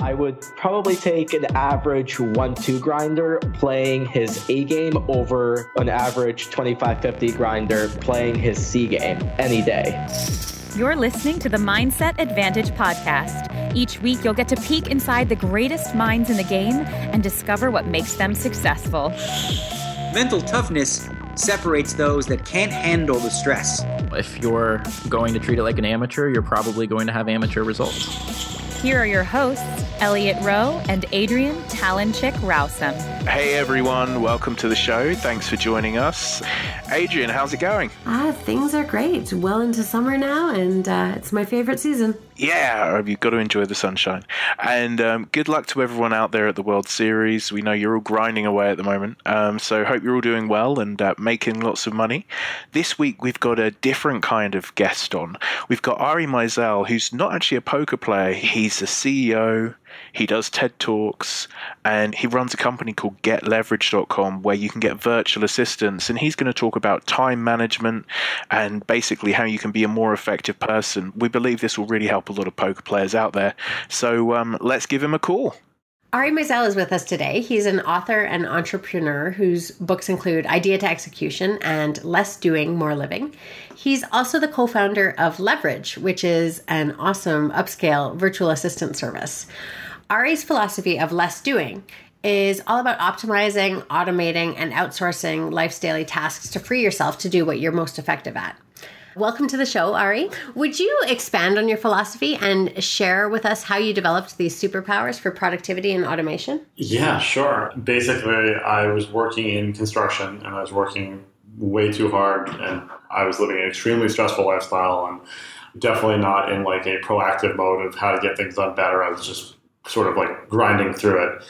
I would probably take an average 1-2 grinder playing his A game over an average 25-50 grinder playing his C game any day. You're listening to the Mindset Advantage podcast. Each week, you'll get to peek inside the greatest minds in the game and discover what makes them successful. Mental toughness separates those that can't handle the stress. If you're going to treat it like an amateur, you're probably going to have amateur results. Here are your hosts, Elliot Rowe and Adrian Talenchik Rousum. Hey everyone, welcome to the show. Thanks for joining us. Adrian, how's it going? Things are great. Well into summer now, and it's my favorite season. Yeah, you've got to enjoy the sunshine. And good luck to everyone out there at the World Series. We know you're all grinding away at the moment, so hope you're all doing well and making lots of money. This week we've got a different kind of guest on. We've got Ari Meisel, who's not actually a poker player. He's a CEO. He does TED Talks, and he runs a company called GetLeverage.com where you can get virtual assistants, and he's going to talk about time management and basically how you can be a more effective person. We believe this will really help a lot of poker players out there. So let's give him a call. Ari Meisel is with us today. He's an author and entrepreneur whose books include Idea to Execution and Less Doing, More Living. He's also the co-founder of Leverage, which is an awesome upscale virtual assistant service. Ari's philosophy of less doing is all about optimizing, automating, and outsourcing life's daily tasks to free yourself to do what you're most effective at. Welcome to the show, Ari. Would you expand on your philosophy and share with us how you developed these superpowers for productivity and automation? Yeah, sure. Basically, I was working in construction and I was working way too hard, and I was living an extremely stressful lifestyle and definitely not in like a proactive mode of how to get things done better. I was just sort of like grinding through it.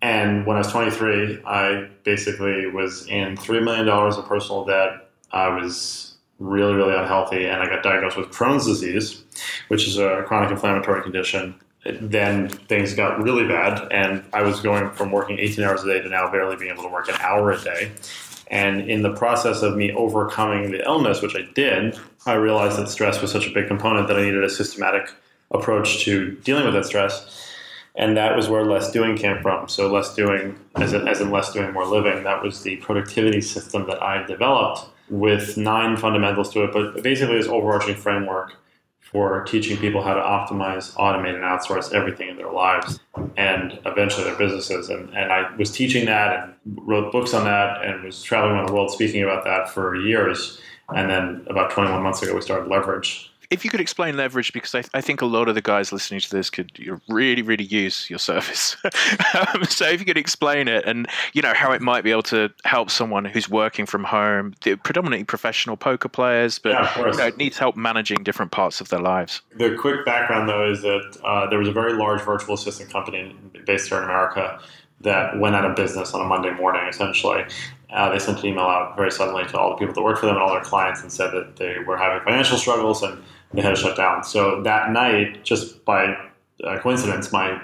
And when I was 23, I basically was in $3 million of personal debt. I was really, really unhealthy, and I got diagnosed with Crohn's disease, which is a chronic inflammatory condition. Then things got really bad, and I was going from working 18 hours a day to now barely being able to work an hour a day. And in the process of me overcoming the illness, which I did, I realized that stress was such a big component that I needed a systematic approach to dealing with that stress. And that was where Less Doing came from. So Less Doing, as in Less Doing, More Living, that was the productivity system that I developed with 9 fundamentals to it, but basically this overarching framework for teaching people how to optimize, automate, and outsource everything in their lives and eventually their businesses. And I was teaching that and wrote books on that and was traveling around the world speaking about that for years. And then about 21 months ago, we started Leverage. If you could explain Leverage, because I think a lot of the guys listening to this could really, really use your service. So if you could explain it and, you know, how it might be able to help someone who's working from home, predominantly professional poker players, but needs help managing different parts of their lives. The quick background, though, is that there was a very large virtual assistant company based here in America that went out of business on a Monday morning, essentially. They sent an email out very suddenly to all the people that worked for them and all their clients and said that they were having financial struggles and they had to shut down. So that night, just by coincidence, my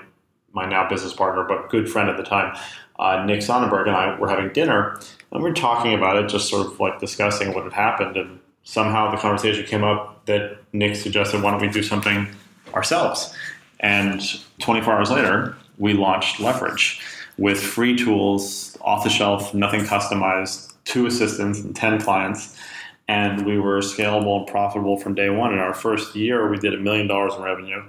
now business partner, but good friend at the time, Nick Sonnenberg, and I were having dinner, and we were talking about it, just sort of like discussing what had happened. And somehow the conversation came up that Nick suggested, why don't we do something ourselves? And 24 hours later, we launched Leverage with free tools, off the shelf, nothing customized, 2 assistants and 10 clients. And we were scalable and profitable from day one. In our first year, we did $1 million in revenue.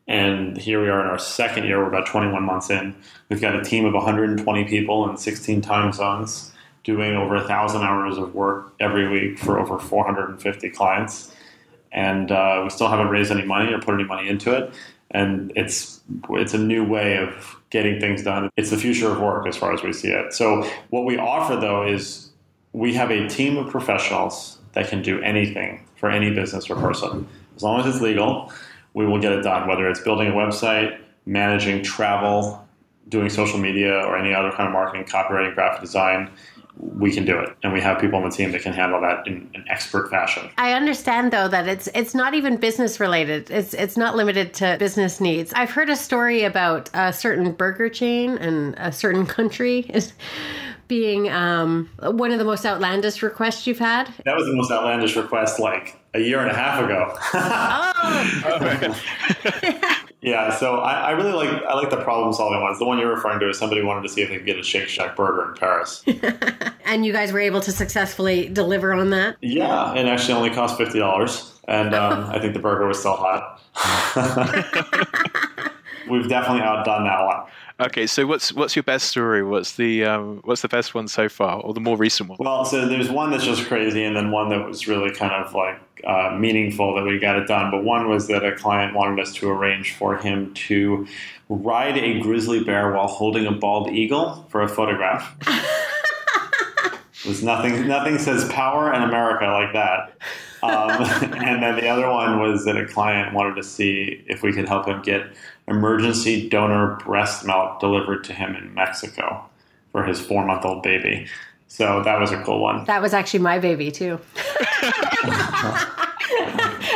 And here we are in our second year. We're about 21 months in. We've got a team of 120 people in 16 time zones doing over 1,000 hours of work every week for over 450 clients. And we still haven't raised any money or put any money into it. And it's a new way of getting things done. It's the future of work as far as we see it. So what we offer, though, is we have a team of professionals that can do anything for any business or person. As long as it's legal, we will get it done, whether it's building a website, managing travel, doing social media, or any other kind of marketing, copywriting, graphic design. We can do it. And we have people on the team that can handle that in an expert fashion. I understand, though, that it's not even business related. It's not limited to business needs. I've heard a story about a certain burger chain and a certain country being one of the most outlandish requests you've had. That was the most outlandish request like a year and a half ago. Yeah, so I really like the problem solving ones. The one you're referring to is somebody wanted to see if they could get a Shake Shack burger in Paris. And you guys were able to successfully deliver on that? Yeah, it actually only cost $50, and I think the burger was still hot. We've definitely outdone that one. Okay, so what's your best story? What's the best one so far, or the more recent one? Well, so there's one that's just crazy, and then one that was really kind of like meaningful that we got it done. But one was that a client wanted us to arrange for him to ride a grizzly bear while holding a bald eagle for a photograph. It was nothing says power in America like that. And then the other one was that a client wanted to see if we could help him get emergency donor breast milk delivered to him in Mexico for his 4-month-old baby. So that was a cool one. That was actually my baby, too.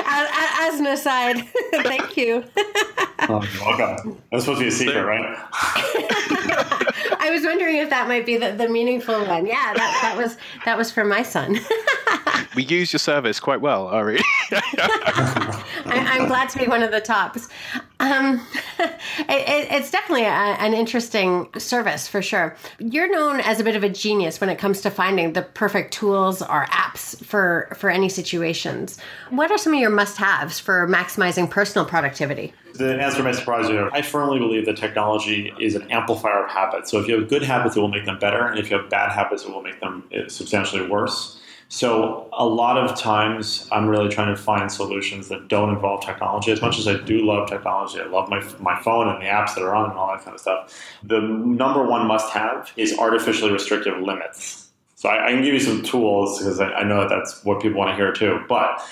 As an aside, thank you. Oh, you're welcome. That's supposed to be a secret, right? I was wondering if that might be the meaningful one. Yeah, that was for my son. We use your service quite well, Ari. I'm glad to be one of the tops. It's definitely an interesting service for sure. You're known as a bit of a genius when it comes to finding the perfect tools or apps for any situations. What are some of your must-haves for maximizing personal productivity? The answer may surprise you. I firmly believe that technology is an amplifier of habits. So if you have good habits, it will make them better. And if you have bad habits, it will make them substantially worse. So a lot of times I'm really trying to find solutions that don't involve technology. As much as I do love technology, I love my phone and the apps that are on and all that kind of stuff. The number one must-have is artificially restrictive limits. So I can give you some tools because I know that's what people want to hear too. But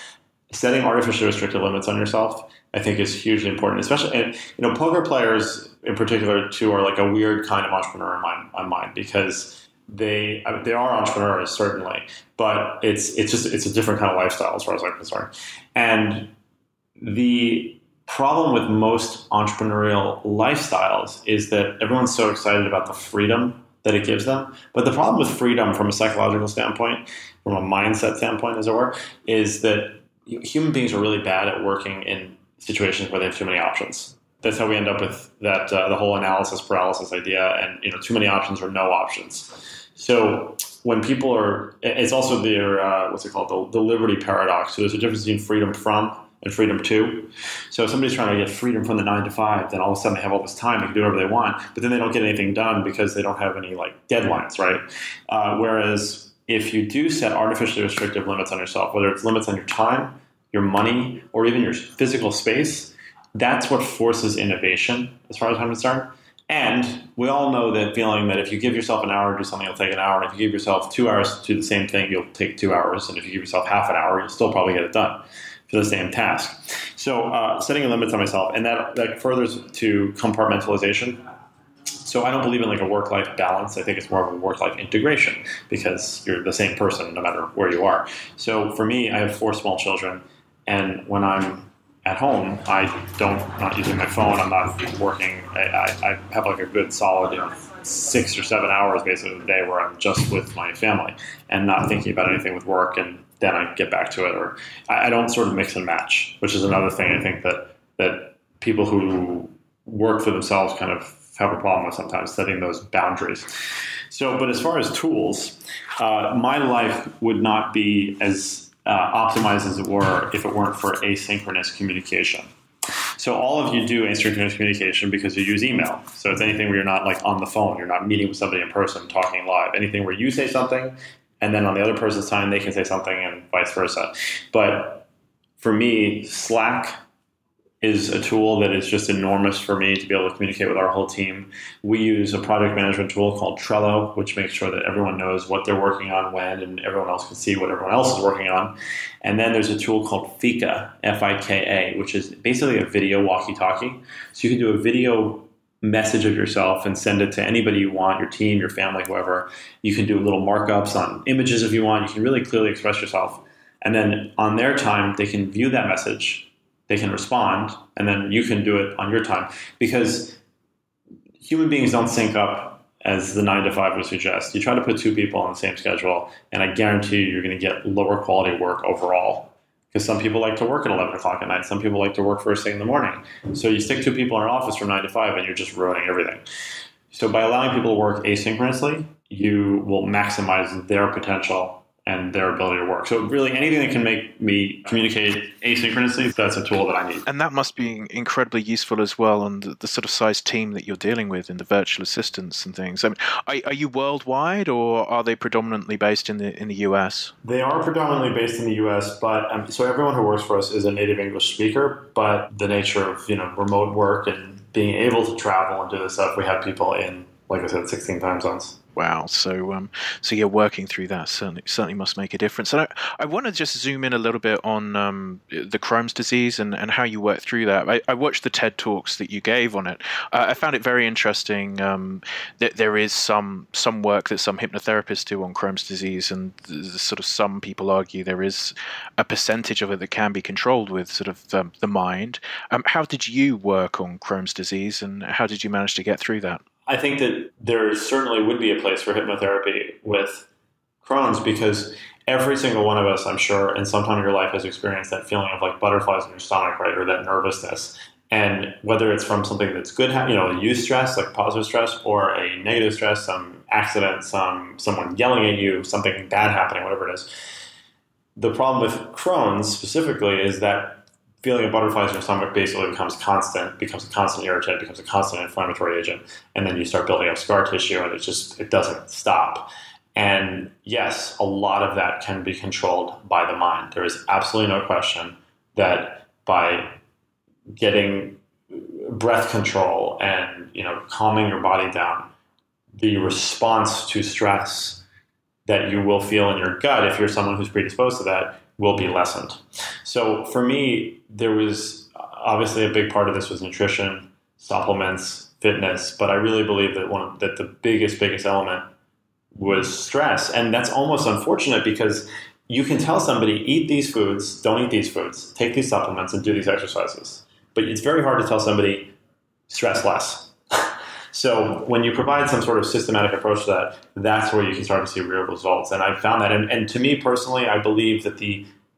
setting artificially restrictive limits on yourself, I think, is hugely important. Especially, and poker players in particular too are like a weird kind of entrepreneur in my mind because they are entrepreneurs certainly, but it's a different kind of lifestyle as far as I'm concerned. And the problem with most entrepreneurial lifestyles is that everyone's so excited about the freedom that it gives them. But the problem with freedom from a psychological standpoint, from a mindset standpoint, as it were, is that human beings are really bad at working in situations where they have too many options. That's how we end up with that the whole analysis paralysis idea, and too many options or no options. So when people are, it's also their what's it called, the liberty paradox. So there's a difference between freedom from and freedom to. So if somebody's trying to get freedom from the 9 to 5, then all of a sudden they have all this time, they can do whatever they want, but then they don't get anything done because they don't have any deadlines, right? Whereas if you do set artificially restrictive limits on yourself, whether it's limits on your time, your money, or even your physical space, that's what forces innovation as far as I'm concerned. And we all know that feeling that if you give yourself an hour to do something, it'll take an hour. And if you give yourself 2 hours to do the same thing, you'll take 2 hours. And if you give yourself half an hour, you'll still probably get it done for the same task. So setting limits on myself, and that furthers to compartmentalization. So I don't believe in a work-life balance. I think it's more of a work-life integration because you're the same person no matter where you are. So for me, I have 4 small children. And when I'm at home, not using my phone. I'm not working. I have a good solid 6 or 7 hours basically a day where I'm just with my family and not thinking about anything with work, and then I get back to it. Or I don't sort of mix and match, which is another thing I think that people who work for themselves kind of have a problem with sometimes, setting those boundaries. So, but as far as tools, my life would not be as optimized as it were if it weren't for asynchronous communication. So all of you do asynchronous communication because you use email. So it's anything where you're not on the phone, you're not meeting with somebody in person, talking live. Anything where you say something and then on the other person's time they can say something and vice versa. But for me, Slack is a tool that is just enormous for me to be able to communicate with our whole team. We use a project management tool called Trello, which makes sure that everyone knows what they're working on when, and everyone else can see what everyone else is working on. And then there's a tool called Fika, F-I-K-A, which is basically a video walkie-talkie. So you can do a video message of yourself and send it to anybody you want, your team, your family, whoever. You can do little markups on images if you want. You can really clearly express yourself. And then on their time, they can view that message, they can respond, and then you can do it on your time. Because human beings don't sync up as the 9 to 5 would suggest. You try to put 2 people on the same schedule, and I guarantee you're going to get lower quality work overall because some people like to work at 11 o'clock at night. Some people like to work first thing in the morning. So you stick two people in an office from 9 to 5 and you're just ruining everything. So by allowing people to work asynchronously, you will maximize their potential and their ability to work. So really anything that can make me communicate asynchronously, that's a tool that I need. And that must be incredibly useful as well on the sort of size team that you're dealing with in the virtual assistants and things. I mean, are you worldwide, or are they predominantly based in the US? They are predominantly based in the US, but so everyone who works for us is a native English speaker, but the nature of remote work and being able to travel and do this stuff, we have people in, like I said, 16 time zones. Wow. So you're working through that certainly must make a difference. And I want to just zoom in a little bit on the Crohn's disease and how you work through that. I watched the TED Talks that you gave on it. I found it very interesting that there is some work that some hypnotherapists do on Crohn's disease, and sort of some people argue there is a percentage of it that can be controlled with sort of the mind. How did you work on Crohn's disease, and how did you manage to get through that? I think that there certainly would be a place for hypnotherapy with Crohn's, because every single one of us, I'm sure, in some time of your life has experienced that feeling of like butterflies in your stomach, right? Or that nervousness. And whether it's from something that's good, a youth stress, like positive stress, or a negative stress, some accident, someone yelling at you, something bad happening, whatever it is. The problem with Crohn's specifically is that feeling of butterflies in your stomach basically becomes a constant irritant, becomes a constant inflammatory agent, and then you start building up scar tissue, and it doesn't stop. And yes, a lot of that can be controlled by the mind. There is absolutely no question that by getting breath control and calming your body down, the response to stress that you will feel in your gut, if you're someone who's predisposed to that, will be lessened. So for me, there was obviously a big part of this was nutrition, supplements, fitness, but I really believe that the biggest element was stress. And that's almost unfortunate, because you can tell somebody, eat these foods, don't eat these foods, take these supplements and do these exercises. But it's very hard to tell somebody stress less. So when you provide some sort of systematic approach to that, that's where you can start to see real results. And I found that, and to me personally, I believe that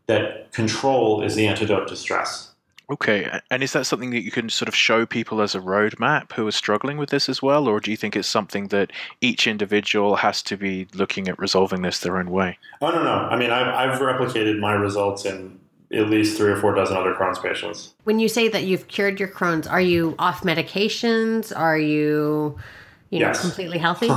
that control is the antidote to stress. Okay, and is that something that you can sort of show people as a roadmap who are struggling with this as well, or do you think it's something that each individual has to be looking at resolving this their own way? Oh, no. I mean, I've replicated my results in at least 3 or 4 dozen other Crohn's patients. When you say that you've cured your Crohn's, are you off medications? Are you, yes. completely healthy?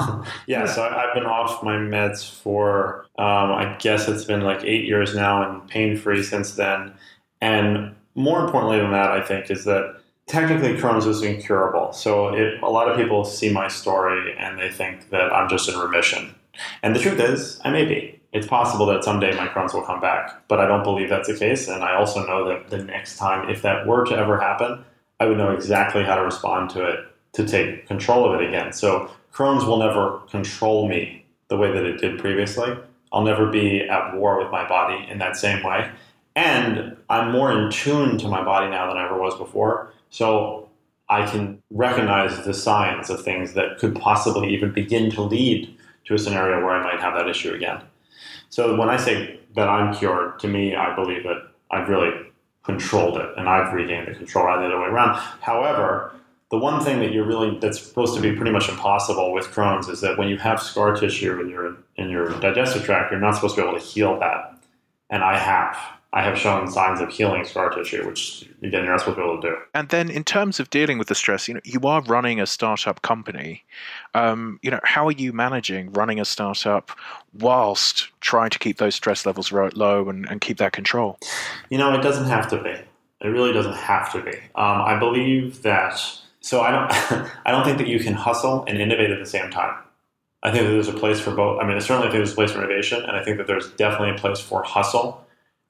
Yeah, so I've been off my meds for, I guess it's been like 8 years now, and pain-free since then. And more importantly than that, I think, is that technically Crohn's is incurable. So a lot of people see my story and they think that I'm just in remission. And the truth is, I may be. It's possible that someday my Crohn's will come back, but I don't believe that's the case. And I also know that the next time, if that were to ever happen, I would know exactly how to respond to it to take control of it again. So Crohn's will never control me the way that it did previously. I'll never be at war with my body in that same way. And I'm more in tune to my body now than I ever was before. So I can recognize the signs of things that could possibly even begin to lead to a scenario where I might have that issue again. So when I say that I'm cured, to me, I believe that I've really controlled it and I've regained the control rather than the other way around. However, the one thing that's supposed to be pretty much impossible with Crohn's is that when you have scar tissue in your digestive tract, you're not supposed to be able to heal that. And I have shown signs of healing scar tissue, which, again, you're not supposed to be able to do. And then in terms of dealing with the stress, you are running a startup company. How are you managing running a startup whilst trying to keep those stress levels low and keep that control? It doesn't have to be. It really doesn't have to be. I believe that, so I don't think that you can hustle and innovate at the same time. I think that there's a place for both. I mean, I certainly think there's a place for innovation, and I think that there's definitely a place for hustle.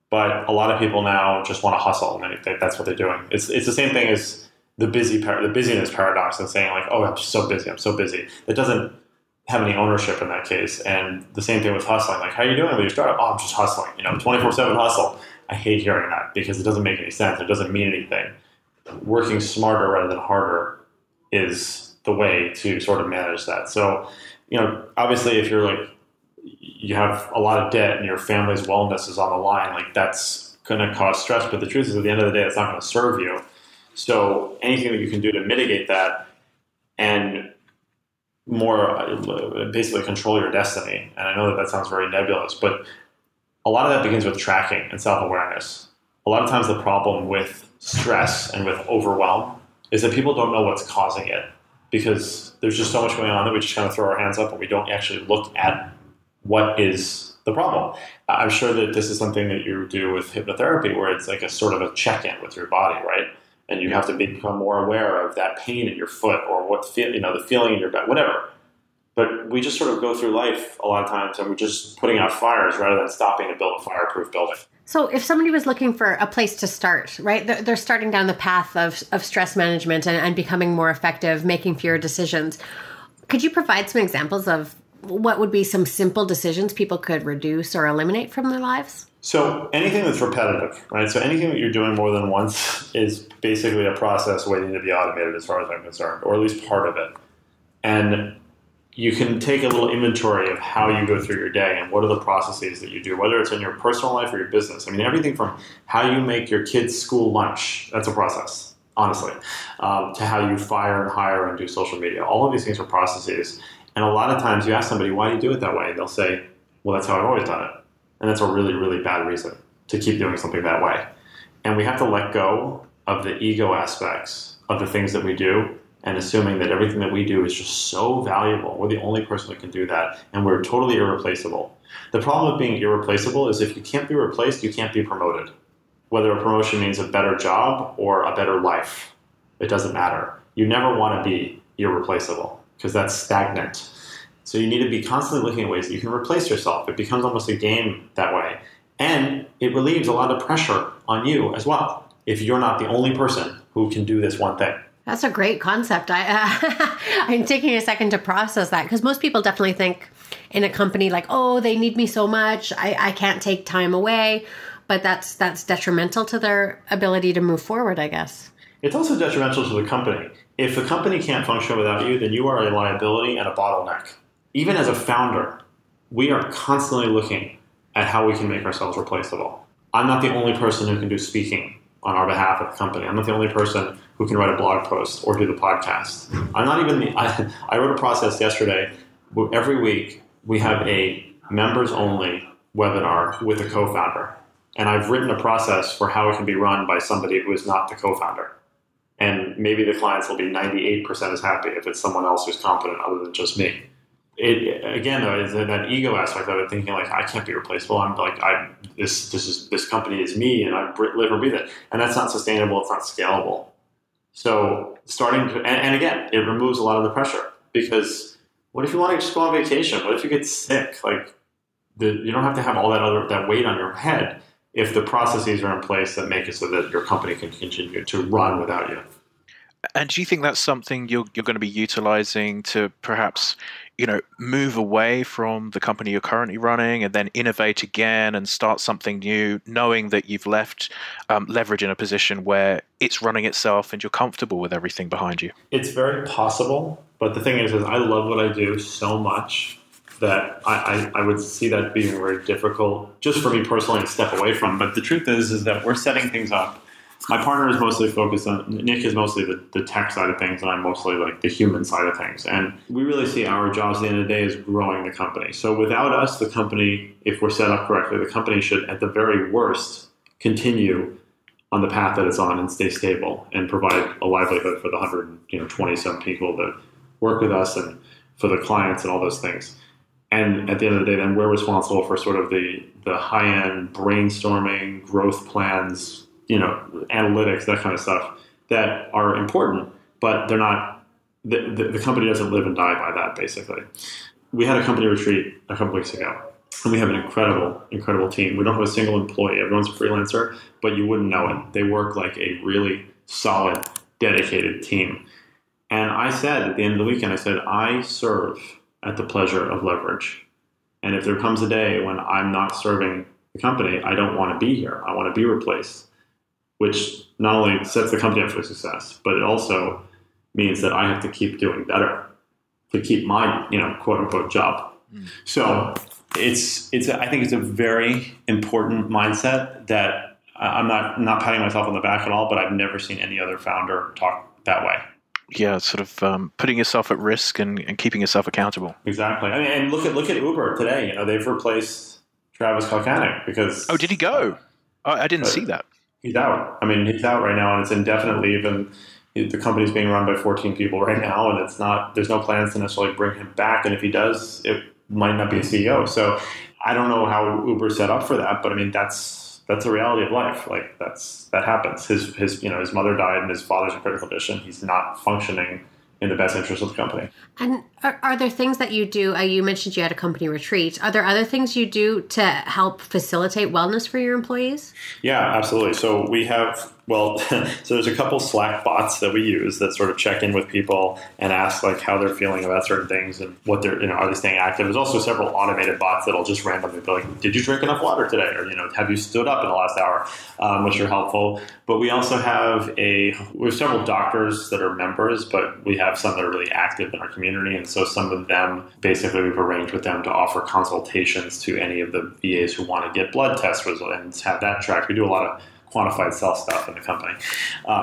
But a lot of people now just want to hustle, and that's what they're doing. It's the same thing as the busyness paradox, and saying like, "Oh, I'm so busy." That doesn't have any ownership in that case. And the same thing with hustling. Like, how are you doing with your startup? Oh, I'm just hustling. 24/7 hustle. I hate hearing that because it doesn't make any sense. It doesn't mean anything. Working smarter rather than harder is the way to sort of manage that. So, obviously, if you're like, you have a lot of debt and your family's wellness is on the line, like that's going to cause stress. But the truth is, at the end of the day, it's not going to serve you. So anything that you can do to mitigate that and more basically control your destiny. And I know that sounds very nebulous, but a lot of that begins with tracking and self-awareness. A lot of times the problem with stress and with overwhelm is that people don't know what's causing it, because there's just so much going on that we just kind of throw our hands up and we don't actually look at what is the problem. I'm sure that this is something that you do with hypnotherapy, where it's like a sort of a check-in with your body, right? And you have to become more aware of that pain in your foot, or what the feeling in your back, whatever. But we just sort of go through life a lot of times and we're just putting out fires rather than stopping to build a fireproof building. So if somebody was looking for a place to start, right, they're starting down the path of stress management and becoming more effective, making fewer decisions, could you provide some examples of what would be some simple decisions people could reduce or eliminate from their lives? So anything that's repetitive, right? So anything that you're doing more than once is basically a process waiting to be automated as far as I'm concerned, or at least part of it. And you can take a little inventory of how you go through your day and what are the processes that you do, whether it's in your personal life or your business. I mean, everything from how you make your kids' school lunch, that's a process, honestly, to how you fire and hire and do social media. All of these things are processes. And a lot of times you ask somebody, why do you do it that way? And they'll say, well, that's how I've always done it. And that's a really, really bad reason to keep doing something that way. And we have to let go of the ego aspects of the things that we do, and assuming that everything that we do is just so valuable. We're the only person that can do that, and we're totally irreplaceable. The problem with being irreplaceable is if you can't be replaced, you can't be promoted. Whether a promotion means a better job or a better life, it doesn't matter. You never want to be irreplaceable, because that's stagnant. So you need to be constantly looking at ways that you can replace yourself. It becomes almost a game that way. And it relieves a lot of pressure on you as well, if you're not the only person who can do this one thing. That's a great concept. I'm taking a second to process that, because most people definitely think in a company like, oh, they need me so much, I can't take time away. But that's detrimental to their ability to move forward, I guess. It's also detrimental to the company. If the company can't function without you, then you are a liability and a bottleneck. Even as a founder, we are constantly looking at how we can make ourselves replaceable. I'm not the only person who can do speaking on our behalf of the company. I'm not the only person who can write a blog post or do the podcast. I'm not even I wrote a process yesterday where every week we have a members-only webinar with a co-founder. And I've written a process for how it can be run by somebody who is not the co-founder. And maybe the clients will be 98% as happy if it's someone else who's competent other than just me. Again, though, is that ego aspect of it, thinking like, I can't be replaceable. I'm like, this company is me, and I live and breathe it, and that's not sustainable. It's not scalable. So and again, it removes a lot of the pressure, because what if you want to just go on vacation? What if you get sick? Like, you don't have to have all that weight on your head if the processes are in place that make it so that your company can continue to run without you. And do you think that's something you're going to be utilizing to perhaps, move away from the company you're currently running and then innovate again and start something new, knowing that you've left Leverage in a position where it's running itself and you're comfortable with everything behind you? It's very possible, but the thing is I love what I do so much that I would see that being very difficult just for me personally to step away from. But the truth is that we're setting things up. My partner is mostly focused on, Nick is mostly the tech side of things, and I'm mostly like the human side of things. And we really see our jobs at the end of the day as growing the company. So without us, the company, if we're set up correctly, the company should at the very worst continue on the path that it's on and stay stable and provide a livelihood for the 120-some people that work with us and for the clients and all those things. And at the end of the day, then we're responsible for sort of the high-end brainstorming, growth plans, analytics, that kind of stuff that are important, but they're not, the company doesn't live and die by that, basically. We had a company retreat a couple weeks ago, and we have an incredible, incredible team. We don't have a single employee. Everyone's a freelancer, but you wouldn't know it. They work like a really solid, dedicated team. And I said at the end of the weekend, I serve at the pleasure of Leverage. And if there comes a day when I'm not serving the company, I don't want to be here. I want to be replaced, which not only sets the company up for success, but it also means that I have to keep doing better to keep my, quote unquote job. So I think it's a very important mindset that I'm not patting myself on the back at all, but I've never seen any other founder talk that way. Yeah, sort of putting yourself at risk and keeping yourself accountable. Exactly. I mean, and look at Uber today. They've replaced Travis Kalanick because. Oh, did he go? I didn't see that. He's out. I mean, he's out right now, and it's indefinite leave, and the company's being run by 14 people right now, and there's no plans to necessarily bring him back. And if he does, it might not be a CEO. So I don't know how Uber's set up for that, but I mean, that's a reality of life. Like that happens. His mother died and his father's in critical condition. He's not functioning in the best interest of the company. And are there things that you do? You mentioned you had a company retreat. Are there other things you do to help facilitate wellness for your employees? Yeah, absolutely. So we have, so there's a couple Slack bots that we use that sort of check in with people and ask like how they're feeling about certain things and what they're, are they staying active? There's also several automated bots that'll just randomly be like, did you drink enough water today? Or, have you stood up in the last hour, which are helpful. But we also have we have several doctors that are members, but we have some that are really active in our community. And so some of them, basically we've arranged with them to offer consultations to any of the VAs who want to get blood test results and have that tracked. We do a lot of quantified cell stuff in the company.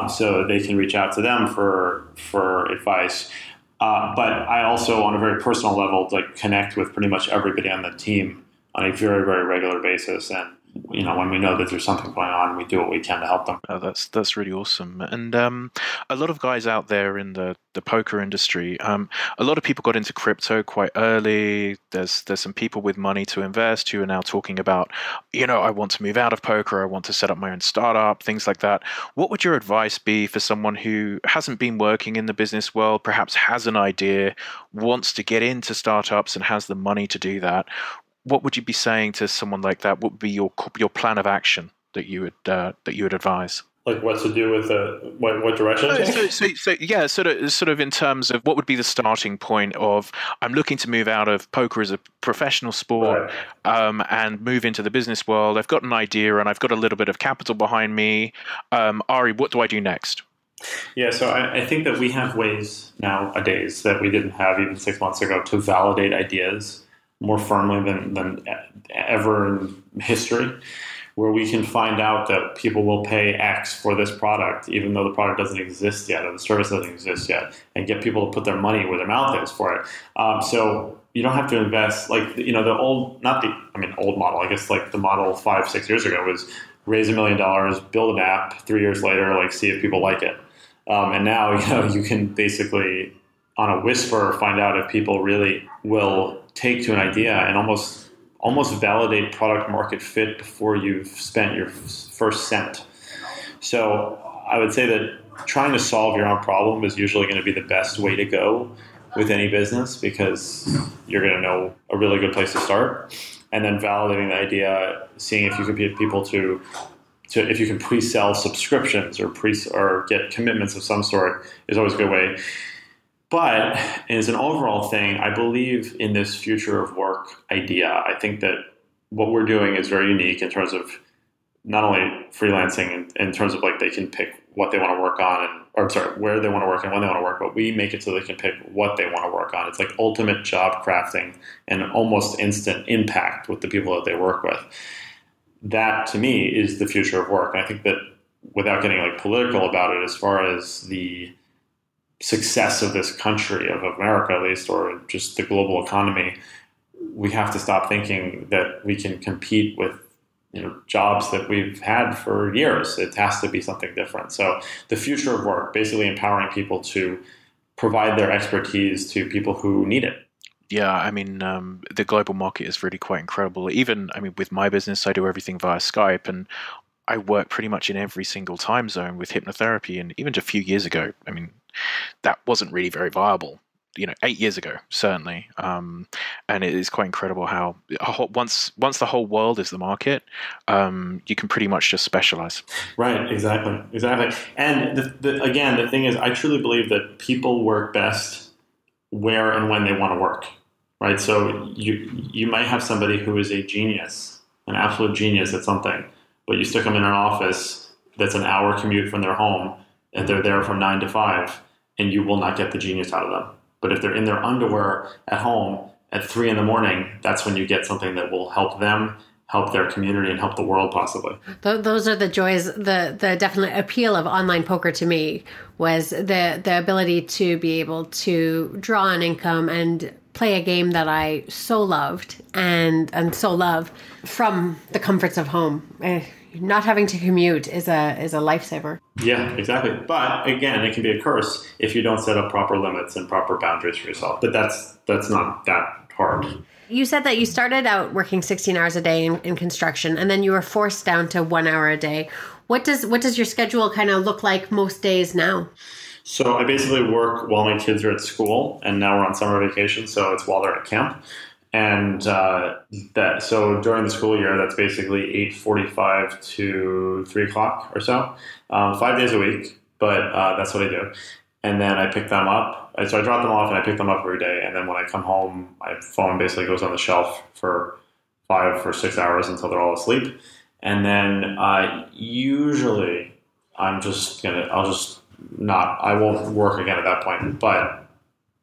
So they can reach out to them for advice. But I also, on a very personal level, connect with pretty much everybody on the team on a very, very regular basis. And when we know that there's something going on, we do what we can to help them. Oh, that's really awesome. And a lot of guys out there in the poker industry, a lot of people got into crypto quite early. There's some people with money to invest who are now talking about, I want to move out of poker, I want to set up my own startup, things like that. What would your advice be for someone who hasn't been working in the business world, perhaps has an idea, wants to get into startups and has the money to do that? What would you be saying to someone like that? What would be your plan of action that you would advise? Like what to do with what direction? Sort of in terms of what would be the starting point of I'm looking to move out of poker as a professional sport, right, and move into the business world. I've got an idea and I've got a little bit of capital behind me. Ari, what do I do next? Yeah, so I think that we have ways nowadays that we didn't have even 6 months ago to validate ideas more firmly than ever in history, where we can find out that people will pay X for this product, even though the product doesn't exist yet or the service doesn't exist yet, and get people to put their money where their mouth is for it. So you don't have to invest the old model. I guess the model 5-6 years ago was raise $1 million, build an app, 3 years later, see if people like it. And now you can basically on a whisper find out if people really will take to an idea and almost validate product market fit before you've spent your first cent. So I would say that trying to solve your own problem is usually going to be the best way to go with any business, because you're going to know a really good place to start, and then validating the idea, seeing if you can get people to if you can pre-sell subscriptions or get commitments of some sort is always a good way. But as an overall thing, I believe in this future of work idea. I think that what we're doing is very unique in terms of not only freelancing in terms of they can pick what they want to work on where they want to work and when they want to work, but we make it so they can pick what they want to work on. It's ultimate job crafting and almost instant impact with the people that they work with. That to me is the future of work. And I think that without getting political about it, as far as the success of this country, of America at least, or just the global economy, we have to stop thinking that we can compete with jobs that we've had for years. It has to be something different. So the future of work, basically empowering people to provide their expertise to people who need it. Yeah, I mean, the global market is really quite incredible. Even, with my business, I do everything via Skype, and I work pretty much in every single time zone with hypnotherapy. And even just a few years ago, that wasn't really very viable, 8 years ago, certainly. And it is quite incredible how once the whole world is the market, you can pretty much just specialize. Right, exactly. And the thing is, I truly believe that people work best where and when they want to work, right? So you might have somebody who is a genius, an absolute genius at something, but you stick them in an office that's an hour commute from their home, and they're there from 9 to 5, and you will not get the genius out of them. But if they're in their underwear at home at 3 a.m, that's when you get something that will help them help their community and help the world possibly. Those are the joys. The definite appeal of online poker to me was the ability to be able to draw an income and play a game that I so loved and so love from the comforts of home. Not having to commute is a lifesaver. Yeah, exactly. But again, it can be a curse if you don't set up proper limits and proper boundaries for yourself. But that's not that hard. You said that you started out working 16 hours a day in construction, and then you were forced down to 1 hour a day. What does your schedule kind of look like most days now? So I basically work while my kids are at school, and now we're on summer vacation, so it's while they're at camp. And so during the school year, that's basically 8:45 to 3 o'clock or so, 5 days a week. But that's what I do. And then I pick them up. So I drop them off and I pick them up every day. And then when I come home, my phone basically goes on the shelf for 5 or 6 hours until they're all asleep. And then usually I won't work again at that point. But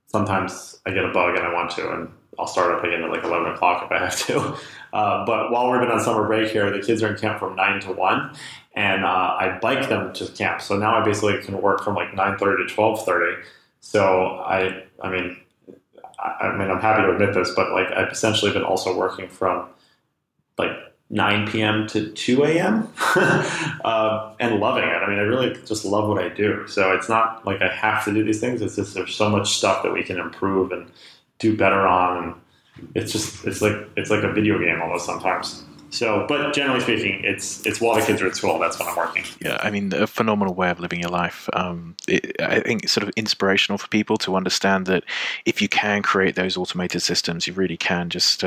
sometimes I get a bug and I want to, and I'll start up again at like 11 o'clock if I have to. But while we've been on summer break here, the kids are in camp from 9 to 1. And I bike them to camp. So now I basically can work from like 9:30 to 12:30. So I mean, I'm happy to admit this, but like I've essentially been also working from like 9 p.m. to 2 a.m. And loving it. I mean, I really just love what I do. So it's not like I have to do these things. It's just there's so much stuff that we can improve and do better on. And it's like a video game almost sometimes. So, but generally speaking, it's while the kids are at school. That's when I'm working. Yeah, I mean, a phenomenal way of living your life. I think it's sort of inspirational for people to understand that if you can create those automated systems, you really can just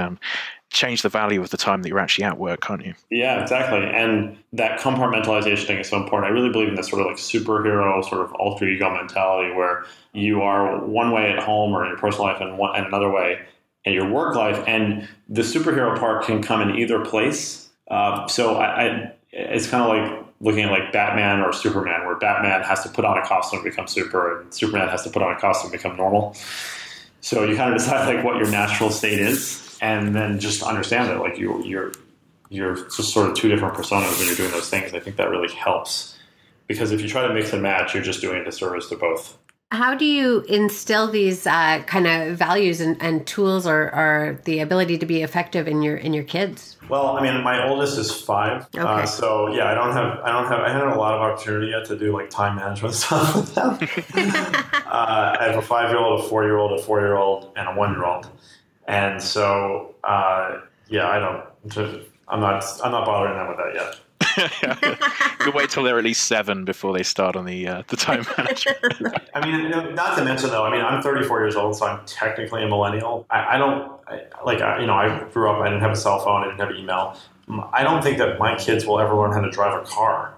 change the value of the time that you're actually at work, can't you? Yeah, exactly. And that compartmentalization thing is so important. I really believe in this sort of like superhero, sort of alter ego mentality where you are one way at home or in your personal life and another way in your work life, and the superhero part can come in either place. So it's kind of like looking at like Batman or Superman, where Batman has to put on a costume to become super, and Superman has to put on a costume to become normal. So you kind of decide like what your natural state is, and then just understand that like you're just sort of two different personas when you're doing those things. I think that really helps, because if you try to mix and match, you're just doing a disservice to both. How do you instill these kind of values and tools or the ability to be effective in your kids? Well, I mean, my oldest is 5, okay. So yeah, I haven't had a lot of opportunity yet to do like time management stuff with them. I have a 5-year-old, a 4-year-old, a 4-year-old, and a 1-year-old, and so I'm not bothering them with that yet. You wait till they're at least 7 before they start on the time management. I mean, not to mention though, I mean, I'm 34 years old, so I'm technically a millennial. I grew up, I didn't have a cell phone, I didn't have email. I don't think that my kids will ever learn how to drive a car,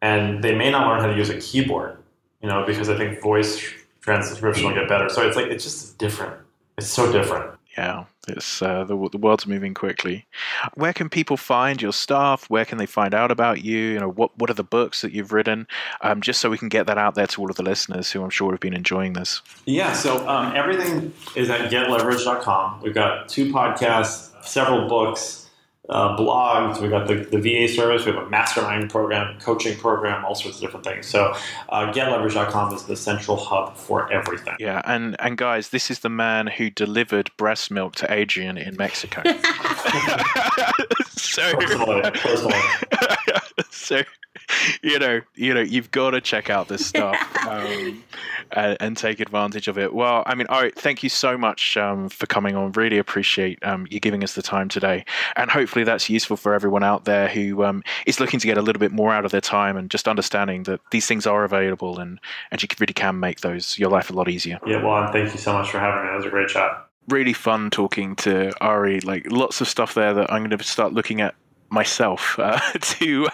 and they may not learn how to use a keyboard, because I think voice transcription will get better. So it's just different. It's so different. Yeah, it's the world's moving quickly. Where can people find your stuff? Where can they find out about you? What are the books that you've written? Just so we can get that out there to all of the listeners who I'm sure have been enjoying this. Yeah, so everything is at getleverage.com. We've got 2 podcasts, several books, blogs. We've got the VA service. We have a mastermind program, coaching program, all sorts of different things. So getleverage.com is the central hub for everything. Yeah, and guys, this is the man who delivered breast milk to Adrian in Mexico. Personally. So, you've got to check out this stuff and take advantage of it. Well, I mean, all right, thank you so much for coming on. Really appreciate you giving us the time today. And hopefully that's useful for everyone out there who is looking to get a little bit more out of their time and just understanding that these things are available and you really can make your life a lot easier. Yeah, well, thank you so much for having me. It was a great chat. Really fun talking to Ari. Like lots of stuff there that I'm going to start looking at myself to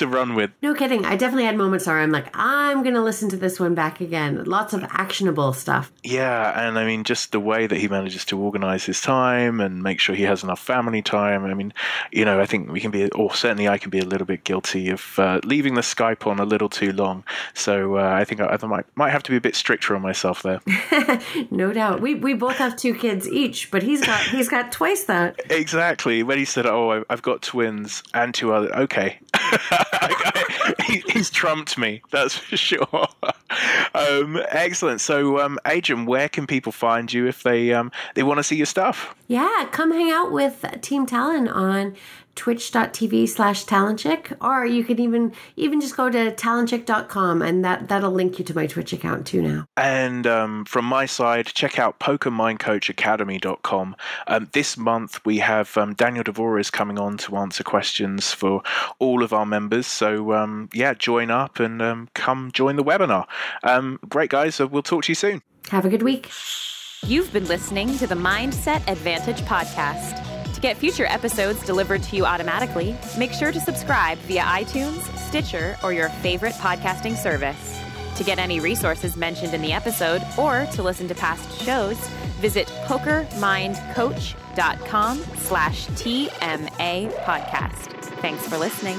run with. No kidding. I definitely had moments where I'm like, I'm going to listen to this one back again. Lots of actionable stuff. Yeah, and I mean, just the way that he manages to organize his time and make sure he has enough family time. I mean, I think we can be, or certainly I can be a little bit guilty of leaving the Skype on a little too long. So I think I might have to be a bit stricter on myself there. No doubt. We both have 2 kids each, but he's got twice that. Exactly. When he said, "Oh, I've got twins and 2 other," okay, he's trumped me. That's for sure. Excellent. So, Adrian, where can people find you if they want to see your stuff? Yeah, come hang out with Team Talon on twitch.tv/talentchick, or you can even just go to talentchick.com, and that'll link you to my Twitch account too now. And from my side, check out PokerMindCoachAcademy.com. This month we have Daniel Dvorak coming on to answer questions for all of our members. So join up and come join the webinar. Great, guys. We'll talk to you soon. Have a good week. You've been listening to the Mindset Advantage podcast. To get future episodes delivered to you automatically, make sure to subscribe via iTunes, Stitcher, or your favorite podcasting service. To get any resources mentioned in the episode or to listen to past shows, visit PokerMindCoach.com/TMA podcast. Thanks for listening.